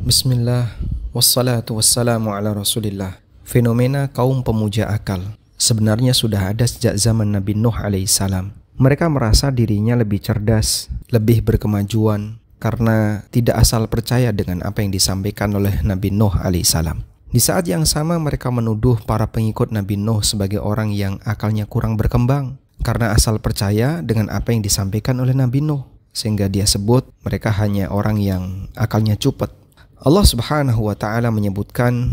Bismillah, wassalatu wassalamu ala rasulillah. Fenomena kaum pemuja akal sebenarnya sudah ada sejak zaman Nabi Nuh alaihissalam. Mereka merasa dirinya lebih cerdas, lebih berkemajuan, karena tidak asal percaya dengan apa yang disampaikan oleh Nabi Nuh alaihissalam. Di saat yang sama mereka menuduh para pengikut Nabi Nuh sebagai orang yang akalnya kurang berkembang, karena asal percaya dengan apa yang disampaikan oleh Nabi Nuh, sehingga dia sebut mereka hanya orang yang akalnya cupet. Allah Subhanahu wa Ta'ala menyebutkan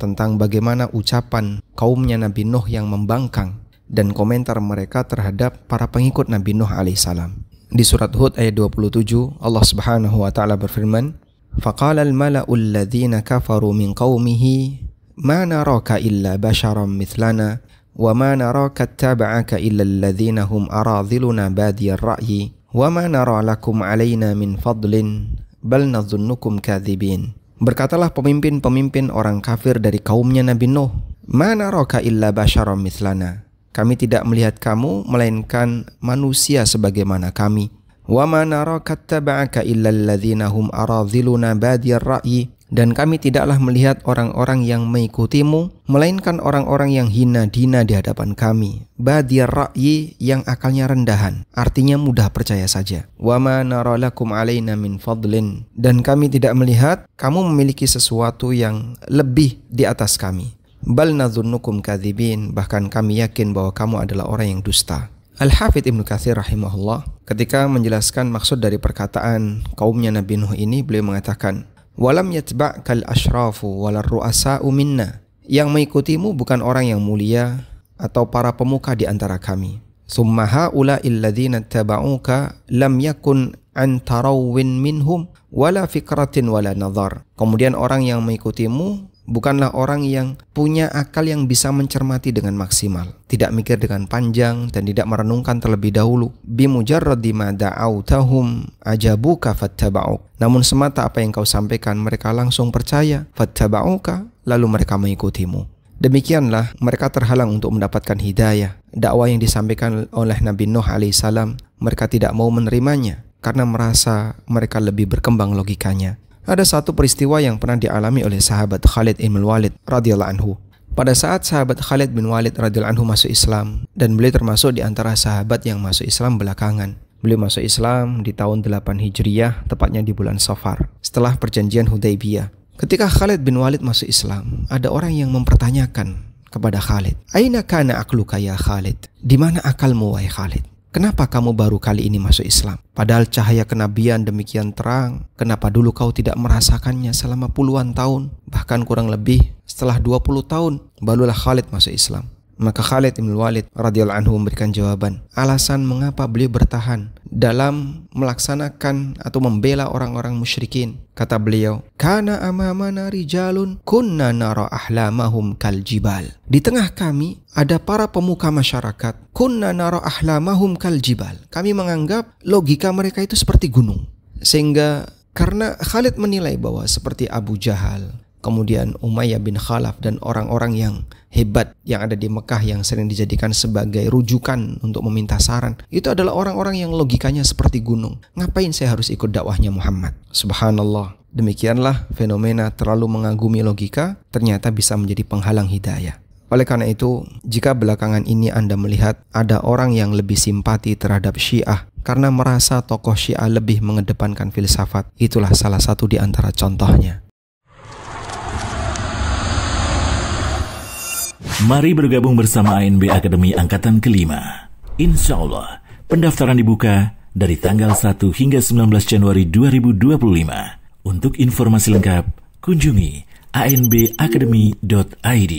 tentang bagaimana ucapan kaumnya Nabi Nuh yang membangkang dan komentar mereka terhadap para pengikut Nabi Nuh alaihissalam. Di surat Hud ayat 27, Allah Subhanahu wa Ta'ala berfirman, "Faqala al-mala'u alladhina kafaru min qaumihi ma naraka illa basharan mithlana wa ma naraka ittaba'aka illa alladhina hum aradhiluna badiyar ra'yi wa ma nara lakum 'alaina min fadlin bal nadhunnukum kadzibin." Berkatalah pemimpin-pemimpin orang kafir dari kaumnya Nabi Nuh, "Ma naraka illa basyaran mithlana." Kami tidak melihat kamu melainkan manusia sebagaimana kami. "Wa ma naraka ittaba'aka illa alladhina hum aradhiluna badiyar ra'yi." Dan kami tidaklah melihat orang-orang yang mengikutimu melainkan orang-orang yang hina dina di hadapan kami. Badiyar ra'yi, yang akalnya rendahan, artinya mudah percaya saja. Wa ma nara lakum 'alaina min fadlin. Dan kami tidak melihat kamu memiliki sesuatu yang lebih di atas kami. Bal nadhunnukum kadzibin, bahkan kami yakin bahwa kamu adalah orang yang dusta. Al-Hafidz Ibnu Katsir rahimahullah ketika menjelaskan maksud dari perkataan kaumnya Nabi Nuh ini, beliau mengatakan, "Walam yatba'kal asyrafu walar ru'asa'u minna." Yang mengikutimu bukan orang yang mulia atau para pemuka di antara kami. "Tsumma haula'il ladzina tabauka lam yakun an tarawwin minhum wala fikratin wala nadhar." Kemudian orang yang mengikutimu bukanlah orang yang punya akal yang bisa mencermati dengan maksimal, tidak mikir dengan panjang dan tidak merenungkan terlebih dahulu. Bimujarradi ma da'autahum ajabuka fattaba'uk. Namun semata apa yang kau sampaikan mereka langsung percaya, fattaba'uka, lalu mereka mengikutimu. Demikianlah mereka terhalang untuk mendapatkan hidayah. Dakwah yang disampaikan oleh Nabi Nuh alaihissalam mereka tidak mau menerimanya karena merasa mereka lebih berkembang logikanya. Ada satu peristiwa yang pernah dialami oleh sahabat Khalid bin Walid radhiyallahu anhu. Pada saat sahabat Khalid bin Walid radhiyallahu anhu masuk Islam, dan beliau termasuk di antara sahabat yang masuk Islam belakangan. Beliau masuk Islam di tahun 8 Hijriyah, tepatnya di bulan Safar, setelah perjanjian Hudaybiyah. Ketika Khalid bin Walid masuk Islam, ada orang yang mempertanyakan kepada Khalid, "Aina kana akluka ya Khalid?" Di mana akalmu wahai Khalid? Kenapa kamu baru kali ini masuk Islam? Padahal cahaya kenabian demikian terang. Kenapa dulu kau tidak merasakannya selama puluhan tahun? Bahkan kurang lebih setelah 20 tahun barulah Khalid masuk Islam. Maka Khalid bin Walid radhiyallahu anhu memberikan jawaban alasan mengapa beliau bertahan dalam melaksanakan atau membela orang-orang musyrikin. Kata beliau, "Kana amamana rijalun kunna nara ahlamahum kal jibal." Di tengah kami ada para pemuka masyarakat, kunna nara ahlamahum kal jibal. Kami menganggap logika mereka itu seperti gunung. Sehingga karena Khalid menilai bahwa seperti Abu Jahal, kemudian Umayyah bin Khalaf dan orang-orang yang hebat yang ada di Mekah yang sering dijadikan sebagai rujukan untuk meminta saran, itu adalah orang-orang yang logikanya seperti gunung. Ngapain saya harus ikut dakwahnya Muhammad? Subhanallah. Demikianlah fenomena terlalu mengagumi logika ternyata bisa menjadi penghalang hidayah. Oleh karena itu, jika belakangan ini Anda melihat ada orang yang lebih simpati terhadap Syiah karena merasa tokoh Syiah lebih mengedepankan filsafat, itulah salah satu di antara contohnya. Mari bergabung bersama ANB Akademi Angkatan Kelima. Insya Allah, pendaftaran dibuka dari tanggal 1 hingga 19 Januari 2025. Untuk informasi lengkap, kunjungi anbacademy.id.